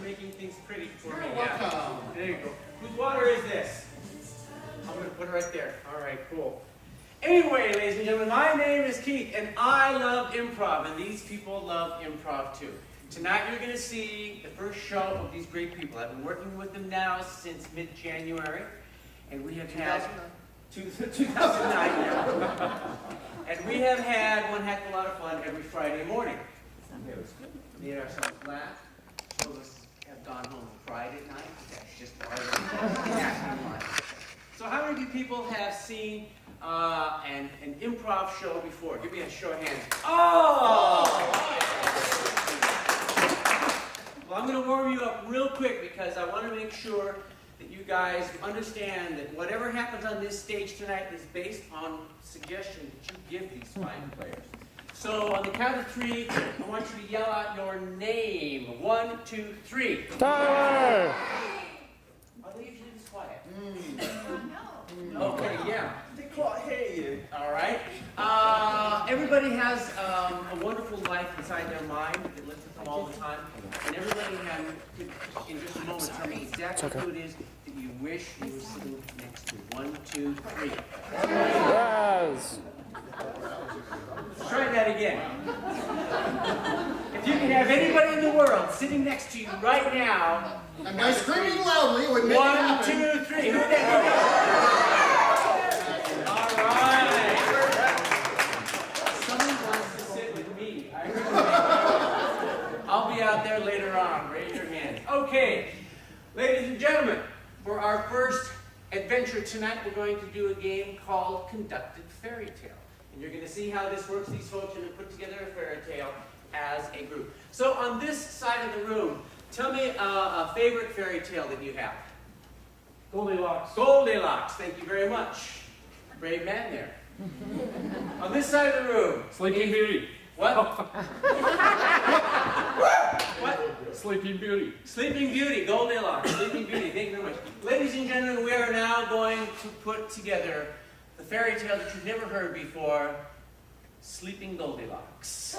making things pretty for me. You're welcome. There you go. Whose water is this? I'm going to put it right there. All right, cool. Anyway, ladies and gentlemen, my name is Keith, and I love improv, and these people love improv too. Tonight you're going to see the first show of these great people. I've been working with them now since mid-January, and we have had... 2009, yeah. And we have had one heck of a lot of fun every Friday morning. Made ourselves laugh. Some of us have gone home and cried at night. That's just part of it. So how many of you people have seen an improv show before? Give me a show of hands. Oh! Well, I'm going to warm you up real quick because I want to make sure that you guys understand that whatever happens on this stage tonight is based on suggestions that you give these fine players. So on the count of 3, I want you to yell out your name. 1, 2, 3. Tyler! Are they usually this quiet? Okay, yeah. They can't hear you. All right. Everybody has a wonderful life inside their mind that lives with them all the time. And everybody could, in just a moment, tell me exactly who it is that you wish you were sitting next to. 1, 2, 3. Yes! Try that again. If you can have anybody in the world sitting next to you right now. And by screaming loudly would make it 1, happen. 2, 3. Who that? All right. Someone wants to sit with me. I'll be out there later on. Raise your hand. Okay, ladies and gentlemen, for our first adventure tonight, we're going to do a game called Conducted Fairy Tale. And you're going to see how this works. These folks are going to put together a fairy tale as a group. So on this side of the room, tell me a favorite fairy tale that you have. Goldilocks. Goldilocks. Thank you very much. Brave man there. On this side of the room. Sleeping Beauty. What? What? Sleeping Beauty. Sleeping Beauty. Goldilocks. Sleeping Beauty. Thank you very much. Ladies and gentlemen, we are now going to put together the fairy tale that you've never heard before, Sleeping Goldilocks.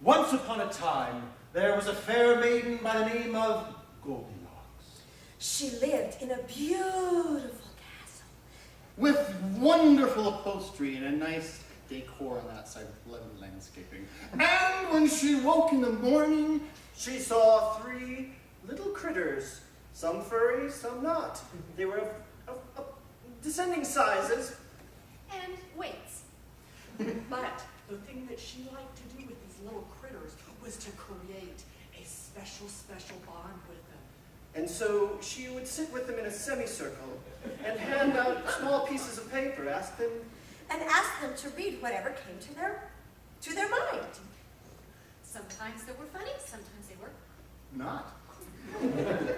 Once upon a time, there was a fair maiden by the name of Goldilocks. She lived in a beautiful castle. With wonderful upholstery and a nice decor on that side with lovely landscaping. And when she woke in the morning, she saw 3 little critters. Some furry, some not. They were of descending sizes. And weights. But the thing that she liked to do with these little critters was to create a special bond with them. And so she would sit with them in a semicircle and hand out small pieces of paper, ask them to read whatever came to their mind. Sometimes they were funny, sometimes they were not.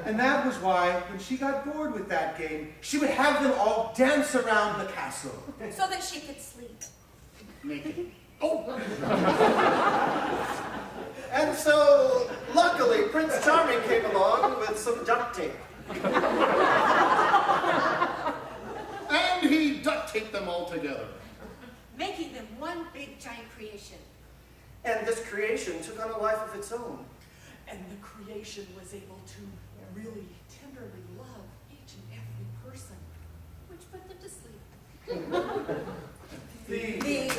And that was why, when she got bored with that game, she would have them all dance around the castle. So that she could sleep. Naked. Oh! And so, luckily, Prince Charming came along with some duct tape. And he duct taped them all together. making them one big giant creation. And this creation took on a life of its own. And the creation was able to really tenderly love each and every person, which put them to sleep. The end.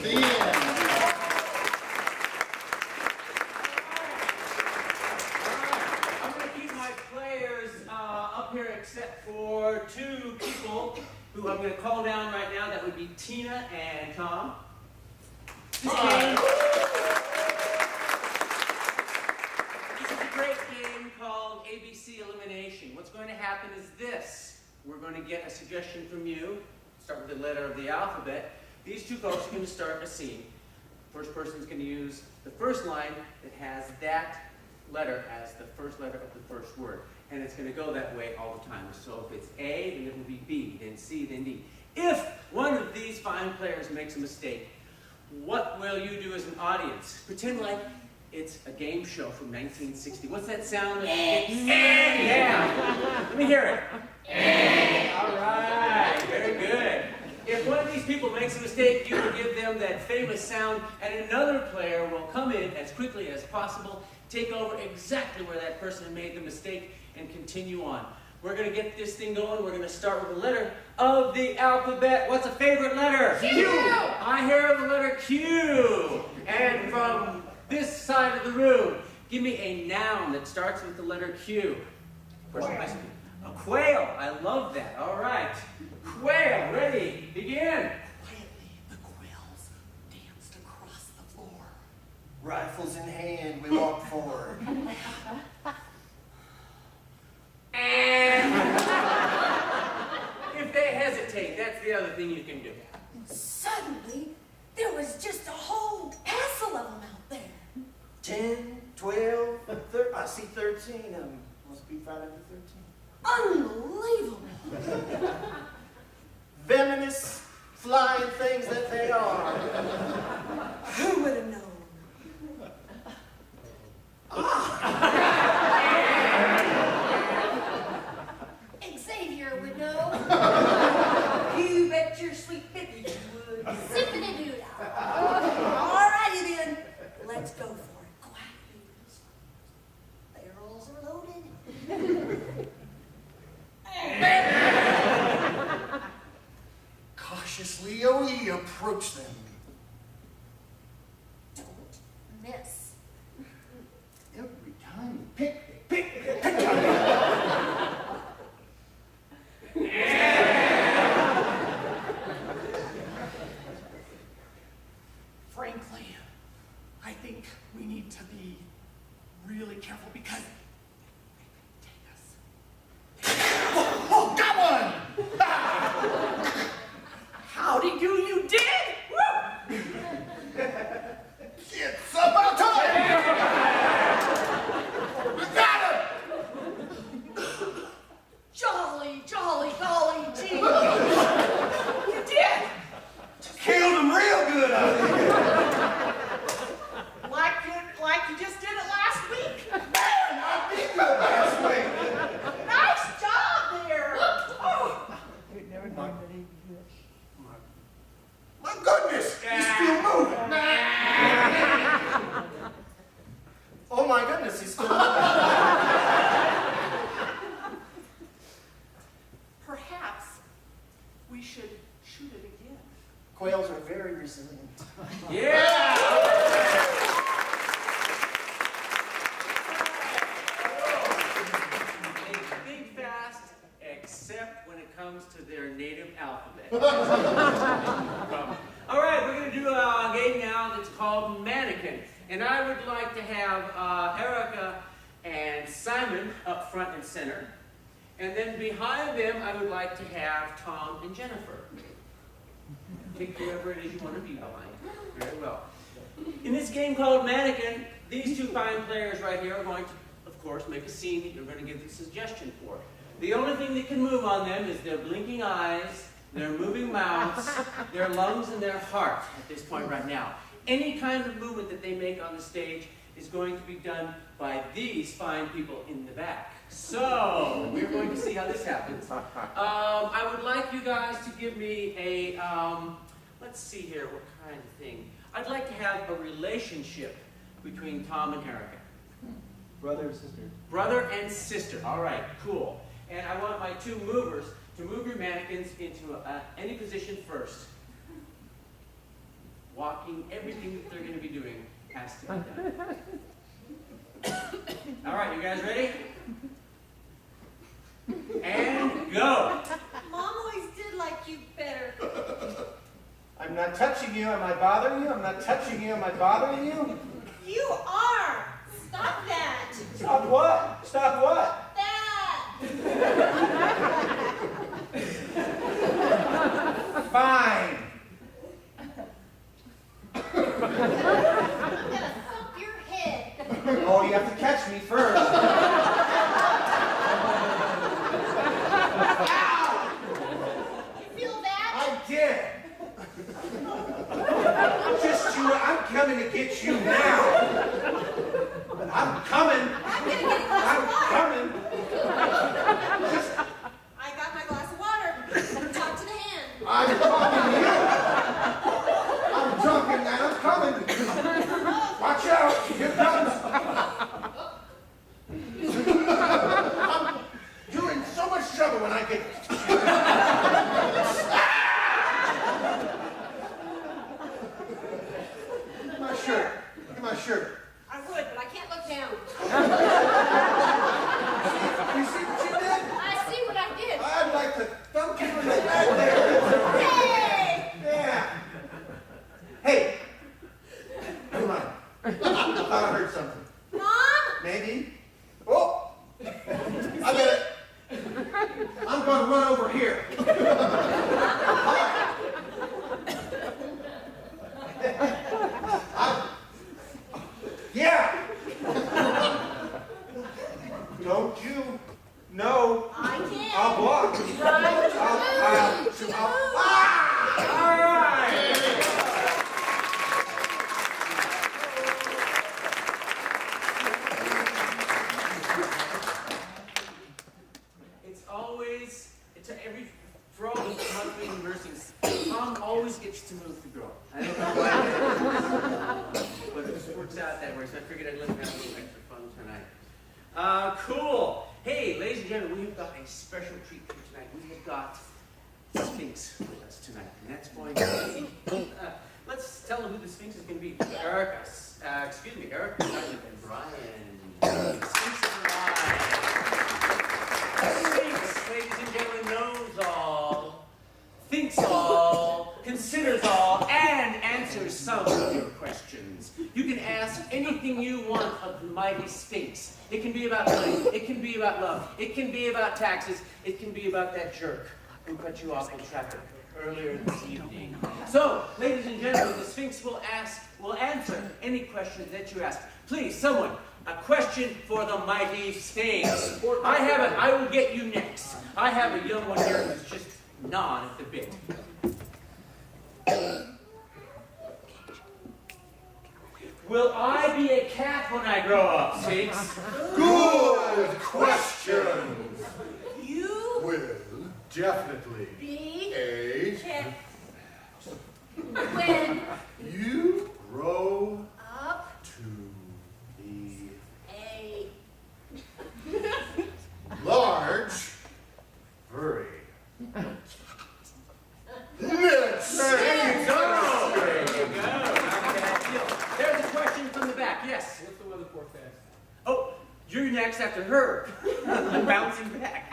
I'm going to keep my players up here except for two people who I'm going to call down right now. That would be Tina and Tom. This is a great game called ABC Elimination. What's going to happen is this. We're going to get a suggestion from you. Start with the letter of the alphabet. These two folks are going to start a scene. First person is going to use the first line that has that letter as the first letter of the first word. And it's going to go that way all the time. So if it's A, then it will be B, then C, then D. If one of these fine players makes a mistake, what will you do as an audience? Pretend like it's a game show from 1960. What's that sound? Yeah. Let me hear it. All right. Very good. If one of these people makes a mistake, you will give them that famous sound, and another player will come in as quickly as possible, take over exactly where that person made the mistake, and continue on. We're going to get this thing going. We're going to start with the letter of the alphabet. What's a favorite letter? Q. I hear the letter Q. And from this side of the room, give me a noun that starts with the letter Q. A quail. I love that. All right. Quail. Ready. Begin. Quietly, the quails danced across the floor. Rifles in hand, we walk forward. And if they hesitate, that's the other thing you can do. Suddenly, there was just a whole passel of them out there. 10, 12, 13. I see 13 of them. Must be Friday the 13th. Unbelievable. Venomous, flying things that they are. Who would have known? Xavier would know. You bet your sweet bippy you would. Zippity-doo-dah. All righty then. Let's go for it. Quiet, barrels are loaded. Cautiously, we approach them. Don't miss. Every time you pick. Frankly, I think we need to be really careful because they could take us. Oh, got one! Howdy do you did? Woo! It's about time! We got him! Jolly, golly gee. You did! Killed him real good out here. Like you just did it last week. Man, I beat you last week. Nice job there. Oh. My goodness, he's still moving. Oh my goodness, he's still moving. Perhaps we should shoot it again. Quails are very resilient. Yeah! They think fast, except when it comes to their native alphabet. All right, we're going to do a game now that's called Mannequin. And I would like to have Erica and Simon up front and center. And then behind them, I would like to have Tom and Jennifer. Pick whoever it is you want to be behind. Very well. In this game called Mannequin, these two fine players right here are going to, of course, make a scene that you're going to give the suggestion for. The only thing that can move on them is their blinking eyes, their moving mouths, their lungs, and their heart at this point right now. Any kind of movement that they make on the stage is going to be done by these fine people in the back. So, we're going to see how this happens. I would like you guys to give me a, let's see here, what kind of thing. I'd like to have a relationship between Tom and Erica. Brother and sister. Brother and sister. All right, cool. And I want my two movers to move your mannequins into any position first. Walking, everything that they're going to be doing has to be done. All right, you guys ready? And go. Mom always did like you better. I'm not touching you. Am I bothering you? I'm not touching you. Am I bothering you? You are. Stop that. Stop what? Stop what? That. Fine. I'm gonna thump your head. Oh, you have to catch me first. You feel that? I did. Just you. I'm coming to get you now. I'm coming. I'm gonna get a glass I'm of water. coming. I got my glass of water. Talk to the hand. I'm coming. shirt. Look at my shirt. I would, but I can't look down. You see what you did? I see what I did. I'd like to dunk you in the back there. Hey! Yeah. Hey. Come on. I thought I heard something. Mom? Maybe. Oh! I get it. I'm going to run over here. Yeah! Don't you? No. I can't. I'll block. Right. All right. For all the husband and nursing, Tom always gets to move the girl. I don't know why, but it just works out that way, so I figured I'd let him have a little extra fun tonight. Cool. Hey, ladies and gentlemen, we have got a special treat for you tonight. We have got Sphinx with us tonight, and that's going to be, let's tell them who the Sphinx is going to be. Erica, Erica and Brian. Sphinx is alive. Sphinx, ladies and gentlemen, knows all, thinks all, considers all, and answers some of your questions. You can ask anything you want of the mighty Sphinx. It can be about money, it can be about love, it can be about taxes, it can be about that jerk who cut you off in traffic earlier this evening. So, ladies and gentlemen, the Sphinx will answer any questions that you ask. Please, someone, a question for the mighty Sphinx. I will get you next. I have a young one here who's just gnawing at the bit. Will I be a cat when I grow up, Sphinx? Good question. You Will definitely be a cat when you grow up to be a large, furry. Next. There you go. There you go. Not a bad deal. There's a question from the back. Yes. What's the weather forecast? Oh, you're next after her. I'm bouncing back.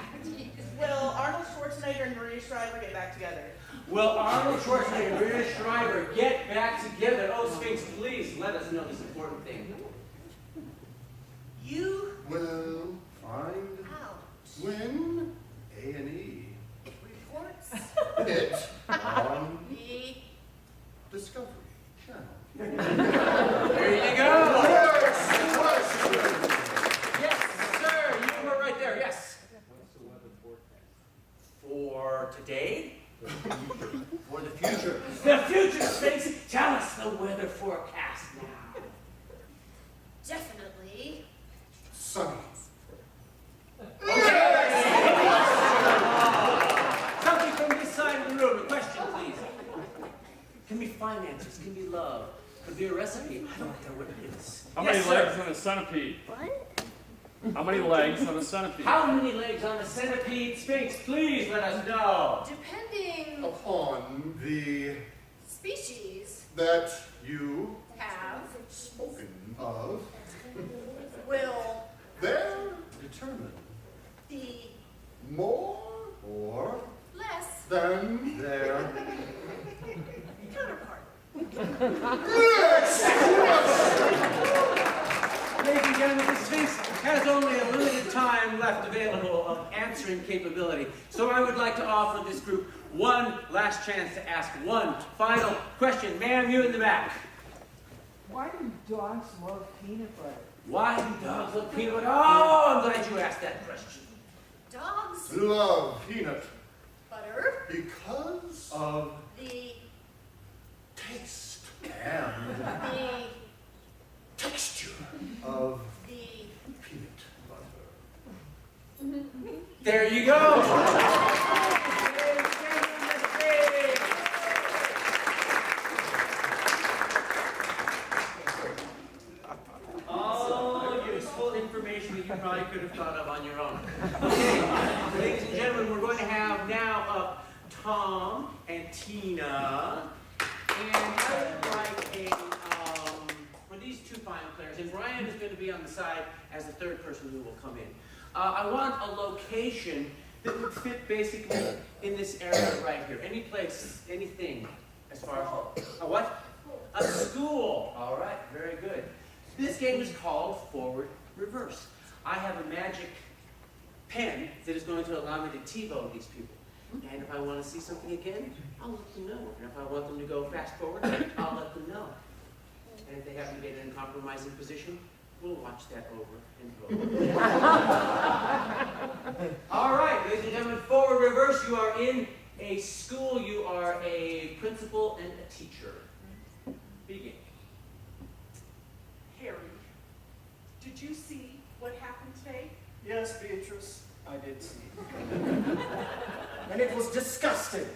Will Arnold Schwarzenegger and Maria Shriver get back together? Will Arnold Schwarzenegger and Maria Shriver get back together? Oh, Sphinx, please let us know this important thing. you Will find out when A&E reports hit on the Discovery Channel. There you go. Next question. Yes, sir. You were right there. Yes. What's the weather forecast? For today? For the future. The future, Sphinx. Tell us the weather forecast now. definitely Sunny. Something from this side of the room. A question, please. Can be finances. Can be love. Could be a recipe. I don't know what it is. How Yes, many sir. legs on a centipede? what? How many legs on a centipede? How many legs on a centipede, Sphinx? Please let us know. Depending Upon the species that you have spoken of, will there determine be more or less than their counterpart. next Ladies and gentlemen, the Sphinx has only a limited time left available of answering capability. So I would like to offer this group one last chance to ask one final question. Ma'am, you in the back. Why do dogs love peanut butter? Why do dogs love peanut butter? Oh, I'm glad you asked that question. Dogs love peanut butter because of the taste and the texture of the peanut butter. There you go. Ladies and gentlemen, the Sphinx. All useful information that you probably could have thought of on your own. Okay, ladies and gentlemen, we're going to have now up Tom and Tina. And I would like a going to be on the side as the third person who will come in. I want a location that would fit basically in this area right here. Any place, anything, as far as a what? A school. All right, very good. This game is called Forward Reverse. I have a magic pen that is going to allow me to T-bone these people. And if I want to see something again, I'll let them know. And if I want them to go fast forward, I'll let them know. And if they happen to get in a compromising position, we'll watch that over and over. All right, ladies and gentlemen, Forward Reverse. You are in a school. You are a principal and a teacher. Begin. Harry, did you see what happened today? Yes, Beatrice, I did see. And it was disgusting.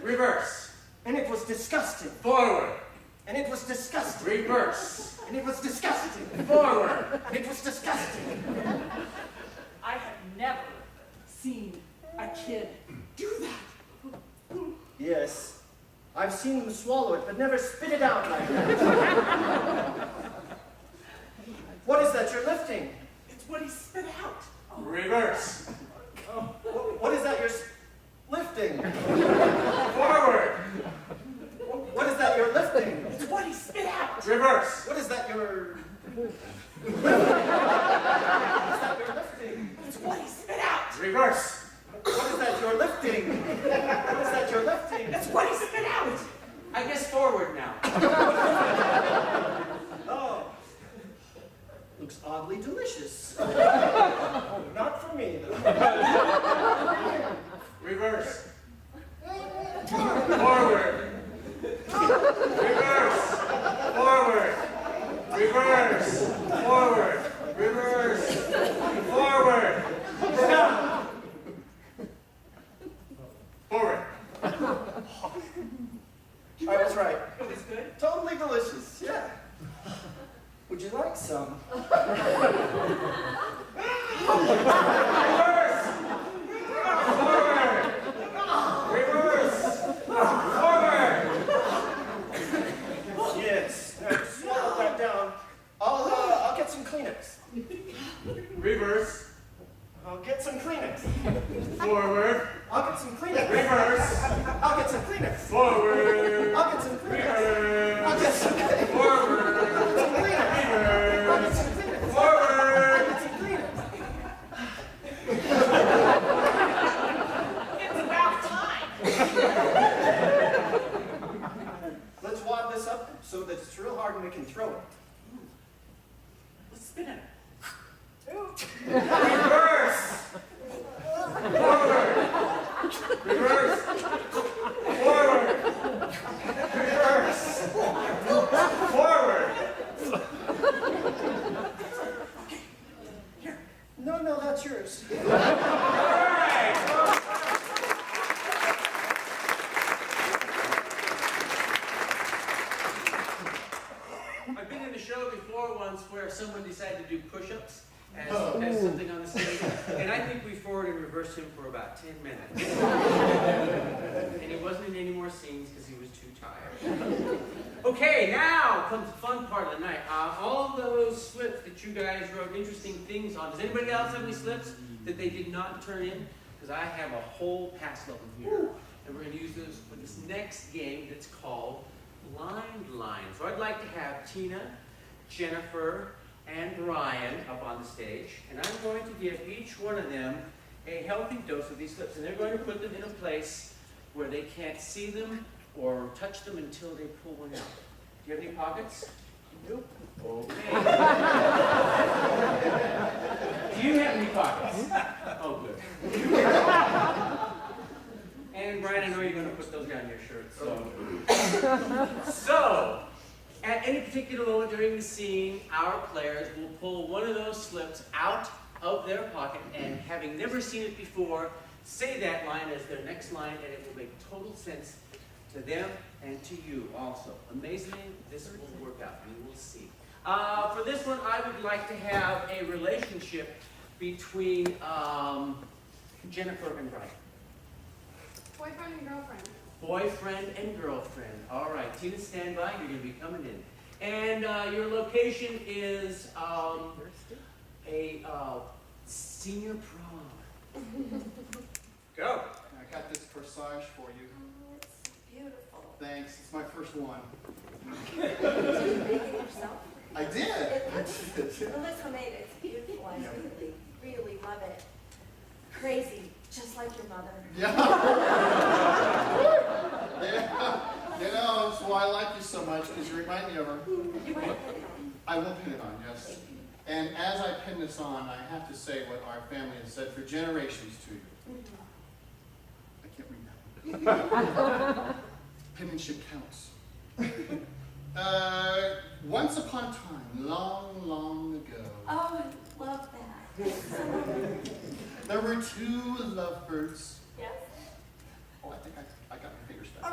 Reverse. And it was disgusting. Forward. And it was disgusting. Reverse. And it was disgusting. Forward. And it was disgusting. I have never seen a kid do that. Yes, I've seen them swallow it, but never spit it out like that. What is that you're lifting? It's what he spit out. Reverse. What is that you're lifting? Forward. What is that you're lifting? It's what he spit out. Reverse. What is that you're... What is that you're lifting? It's what he spit out. Reverse. What is that you're lifting? What is that you're lifting? It's what he spit out. I guess forward now. Oh. Looks oddly delicious. Not for me, though. Reverse. Forward. Reverse. Forward. Reverse. Forward. Reverse. Forward. Stop. Forward. I was right. It was good. Totally delicious, yeah. Would you like some? Reverse. Forward. Reverse. Forward. Yes. Swallow that down. I'll get some Kleenex. Reverse. I'll get some Kleenex. Forward. I'll get some Kleenex. Reverse. I'll get some Kleenex. Forward. I'll get some Kleenex. I'll Reverse. get some Kleenex. Forward. I'll get some Kleenex. I'll get Reverse. some Kleenex. Forward. I'll get some Kleenex. It's about time. Let's wad this up so that it's real hard and we can throw it. Let's spin it. Reverse. Forward. Reverse. Forward. Reverse. Forward. No, that's yours. All right. I've been in a show before once where someone decided to do push-ups as something on the stage, and I think we forward and reversed him for about 10 minutes. And he wasn't in any more scenes because he was too tired. Okay, now comes the fun part of the night. All those slips that you guys wrote interesting things on. Does anybody else have any slips that they did not turn in? Because I have a whole pass of them here. And we're going to use those for this next game that's called Blind Line. So I'd like to have Tina, Jennifer, and Brian up on the stage. And I'm going to give each one of them a healthy dose of these slips. And they're going to put them in a place where they can't see them or touch them until they pull one out. Do you have any pockets? Nope. Okay. Do you have any pockets? Oh, good. And Brian, I know you're going to put those down your shirt. So, at any particular moment during the scene, our players will pull one of those slips out of their pocket and, having never seen it before, say that line as their next line, and it will make total sense to them and to you also. Amazingly, this will work out. We will see. For this one, I would like to have a relationship between Jennifer and Brian. Boyfriend and girlfriend. Boyfriend and girlfriend. All right, Tina, stand by. You're going to be coming in. And your location is a senior prom. Go. I got this corsage for you. Oh, it's beautiful. Thanks. It's my first one. Did you make it yourself? I did. It looks, Melissa made it. It's beautiful. I really, really love it. Crazy, just like your mother. Yeah. Yeah. You know, that's why I like you so much, because you remind me of her. You want to put it on? I will pin it on, yes. And as I pin this on, I have to say what our family has said for generations to you. I can't read that. Penmanship counts. Once upon a time, long, long ago, Oh, I love that. It's so wonderful. there were two lovebirds. Yes? Oh, I think I got my fingers back. I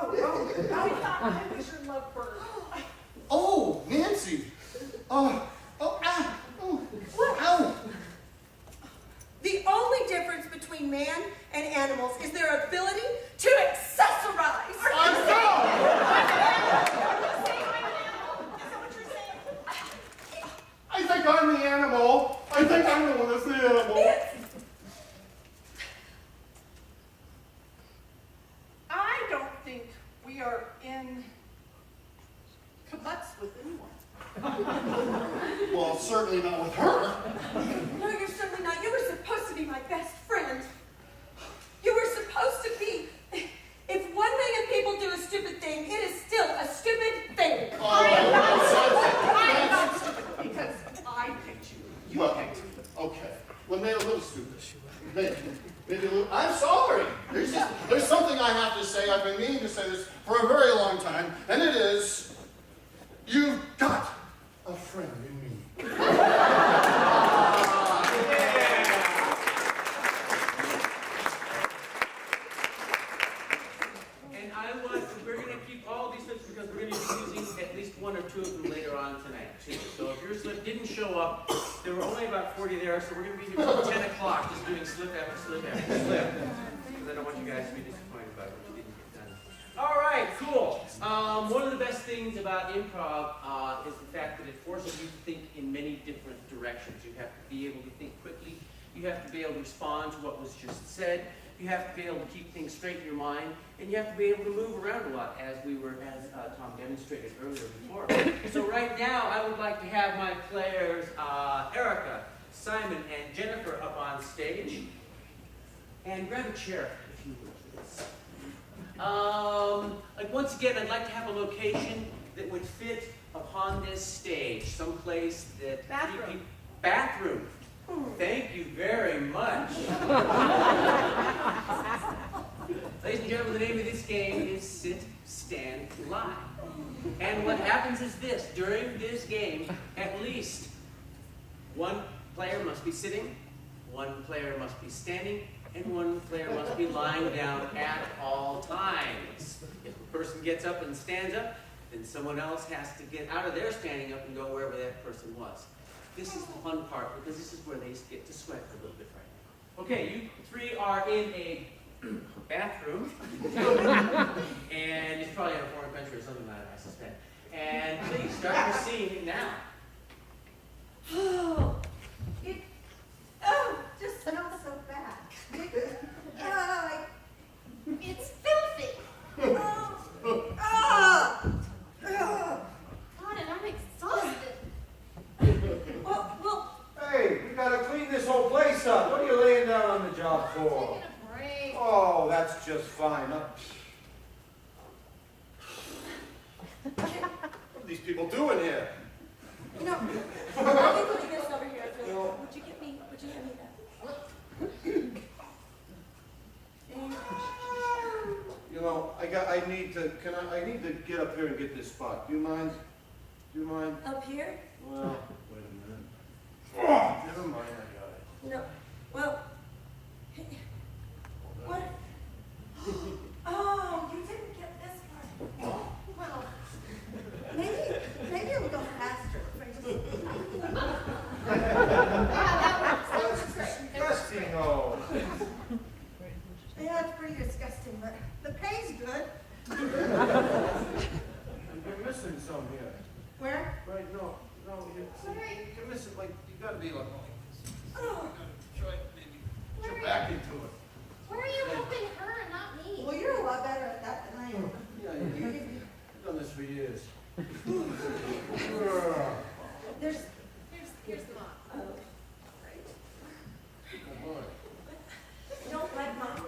thought I was your lovebird. Oh, Nancy! Oh, ow! The only difference between man and animals is their ability to accessorize. I'm sorry! I think I'm the animal. I think I'm the one that's the animal. I don't think we are in cabots with anyone. Well, certainly not with her. No, you're certainly not. You were supposed to be my best friend. You were supposed to be. If 1 million people do a stupid thing, it is still a stupid thing. I am not stupid because I picked you. You Well, picked. okay. Well, maybe a little stupid. Maybe a little. I'm sorry. There's something I have to say. I've been meaning to say this for a very long time, and it is, you've got a friend in me. And we're going to keep all these slips because we're going to be using at least 1 or 2 of them later on tonight, too. So if your slip didn't show up, there were only about 40 there, so we're going to be here till 10 o'clock just doing slip after slip after slip. Because I don't want you guys to be disappointed about what you didn't get done. All right, cool. One of the best things about improv is the fact that it forces you to think in many different directions. You have to be able to think quickly. You have to be able to respond to what was just said. You have to be able to keep things straight in your mind, and you have to be able to move around a lot, as Tom demonstrated earlier before. So right now, I would like to have my players, Erica, Simon, and Jennifer up on stage. And grab a chair, if you would, please. Once again, I'd like to have a location that would fit upon this stage, someplace that... Bathroom. Bathroom. Thank you very much. Ladies and gentlemen, the name of this game is Sit, Stand, Lie. And what happens is this. During this game, at least 1 player must be sitting, 1 player must be standing, and 1 player must be lying down at all times. If a person gets up and stands up, then someone else has to get out of their standing up and go wherever that person was. This is the fun part, because this is where they get to sweat a little bit right now. Okay, you 3 are in a bathroom, and it's probably in a foreign country or something like that, I suspect. And please start your scene now. Oh, it just smells so bad. It's filthy. God, and I'm exhausted. Well, Hey, we gotta clean this whole place up. What are you laying down on the job I'm for? taking a break. Oh, that's just fine. What are these people doing here? no. I'll be putting this over here. No. Would you hand me that? You know, I need to get up here and get this spot. Do you mind? Do you mind? Up here? Well, wait a minute. Oh, never mind, I got it. No. Well, what? Oh, you didn't get this part. Well, maybe it'll go faster if I just... That works great. Disgusting, oh. Yeah, it's pretty disgusting, but the pay's good. You're missing some here. Where? Right, no, you listen, like, you gotta be like, Oh. you gotta try maybe get your back into it. Where are you helping her and not me? Well, you're a lot better at that than I am. Yeah, you've done this for years. Here's the mop. Oh. You don't like Mom?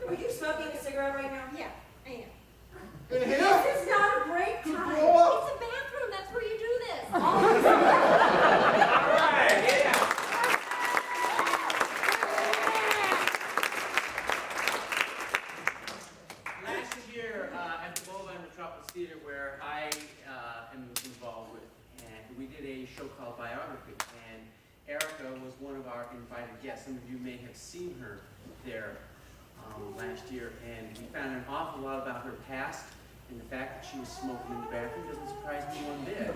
Are you smoking a cigarette right now? Yeah, I am. In here? This is not a break time. Grow It's up. a bathroom. That's where you do this. All right, yeah. Last year at the Bowline Metropolis Theater, where I am involved with, and we did a show called Biography, and Erica was one of our invited guests. Some of you may have seen her there last year, and we found an awful lot about her past, and the fact that she was smoking in the bathroom doesn't surprise me one bit.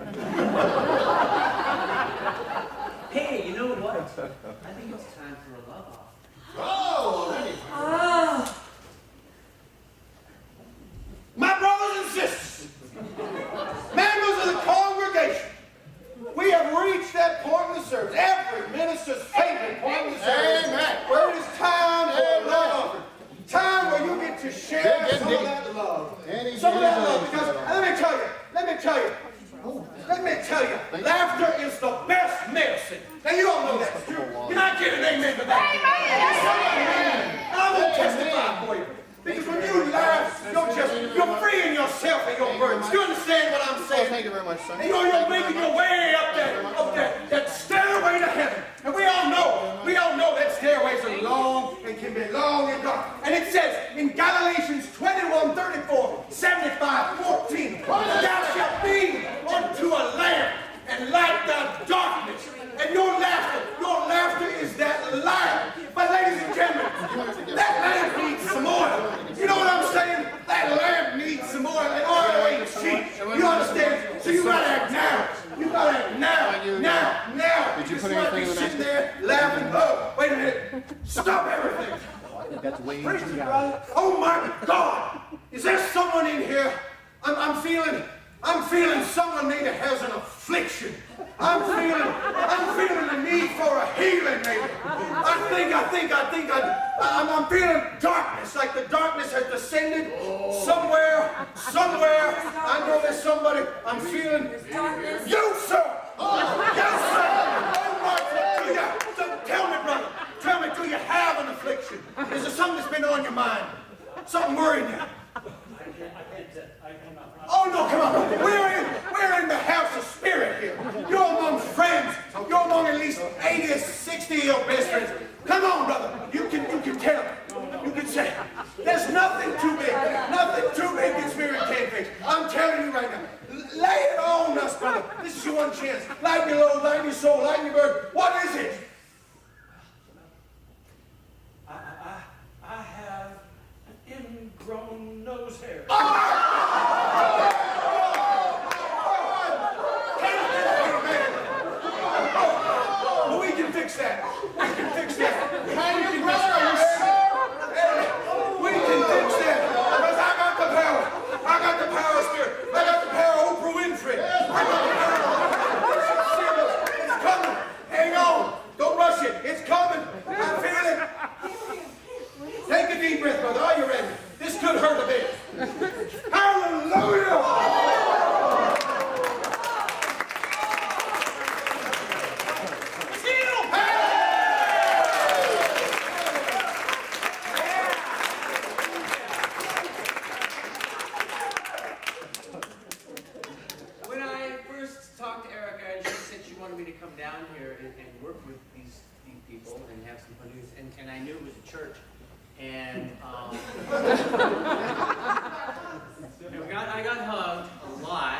Hey, you know what? I think it's time for a love off. Oh, anyway. Oh. My brothers and sisters, members of the congregation, we have reached that point in the service, every minister's favorite point in the service, where it is time for a love offering. Time where you get to share some of that love. Some of that love, because let me tell you, laughter is the best medicine. Now you all know that's true. You're not giving amen to that. I will testify for you. Because when you laugh, you're freeing yourself of your burdens. You understand what I'm saying? Thank you very much, son. And you're making your way up that stairway to heaven. And we all know that stairways are long and can be long and dark. And it says in Galatians 21:34, 75:14, thou shalt be unto a lamp and light the darkness. And your laughter is that light. But ladies and gentlemen, that lamp needs some oil. You know what I'm saying? That lamp needs some oil. And oil ain't cheap. You understand? So you gotta act now. You gotta act now. Now. Did you Just put wanna anything be in the sitting there laughing. Oh, wait a minute. Stop everything. That's way Praise you, brother. Oh my God! Is there someone in here? I'm feeling someone maybe has an affliction. I'm feeling the need for a healing maybe. I'm feeling darkness, like the darkness has descended somewhere. I know there's somebody. I'm feeling Darkness. you, sir. Yes, sir. Oh my God. So tell me, brother. Tell me, do you have an affliction? Is there something that's been on your mind? Something worrying you? Oh no, come on. We're in the house of spirit here. You're among friends. You're among at least 80 or 60 of your best friends. Come on, brother. You can tell. You can say, there's nothing too big. Nothing too big that spirit can't fix. I'm telling you right now. Lay it on us, brother. This is your one chance. Lighten your load, lighten your soul, lighten your burden. What is it? I have an ingrown nose hair. Well, we can fix that. We can fix that. We can fix that. Because I got the power. I got the power of spirit. I got the power of Oprah Winfrey. I got the power. It's coming. Hang on. Don't rush it. It's coming. I feel it. Take a deep breath, brother. Are you ready? This could hurt a bit. Hallelujah. When I first talked to Erica, and she said she wanted me to come down here and work with these people and have some fun news, and I knew it was a church, and I got hugged a lot,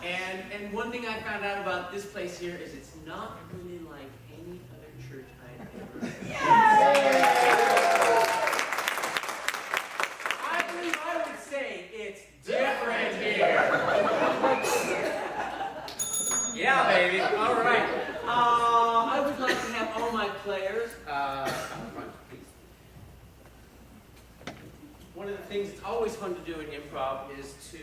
and one thing I found out about this place here is it's not really like any other church I've ever been. I would say it's different here. Yeah, baby. All right. I would like to have all my players up front, please. One of the things that's always fun to do in improv is to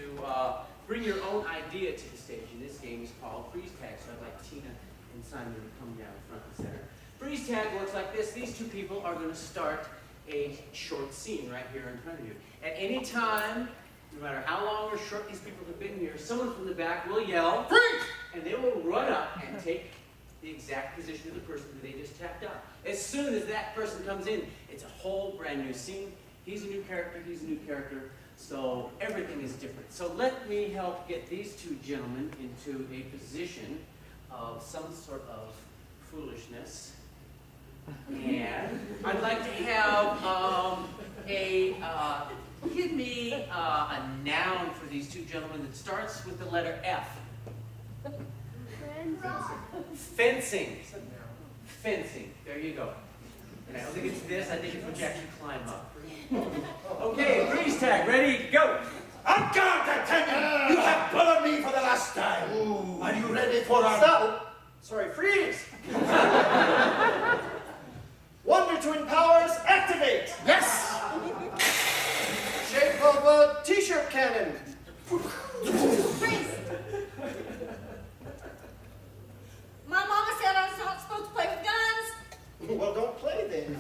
bring your own idea to the stage. And this game is called freeze tag. So I'd like Tina and Simon to come down front and center. Freeze tag works like this. These two people are going to start a short scene right here in front of you. At any time, no matter how long or short these people have been here, someone from the back will yell, "Freeze!" And they will run up and take the exact position of the person who they just tapped out. As soon as that person comes in, it's a whole brand new scene. He's a new character, he's a new character, so everything is different. So let me help get these two gentlemen into a position of some sort of foolishness. And I'd like to have give me a noun for these two gentlemen that starts with the letter F. Fencing. Fencing. There you go. And I don't think it's this. I think it's when you actually climb up. Okay, freeze tag. Ready? Go. I'm God, D'Artagnan! You have bullied me for the last time. Are you ready for our... Stop! Sorry, freeze! Wonder Twin powers, activate! Yes! Shape of a t-shirt cannon. Freeze! My mama said I was not supposed to play with guns. Well, don't play then.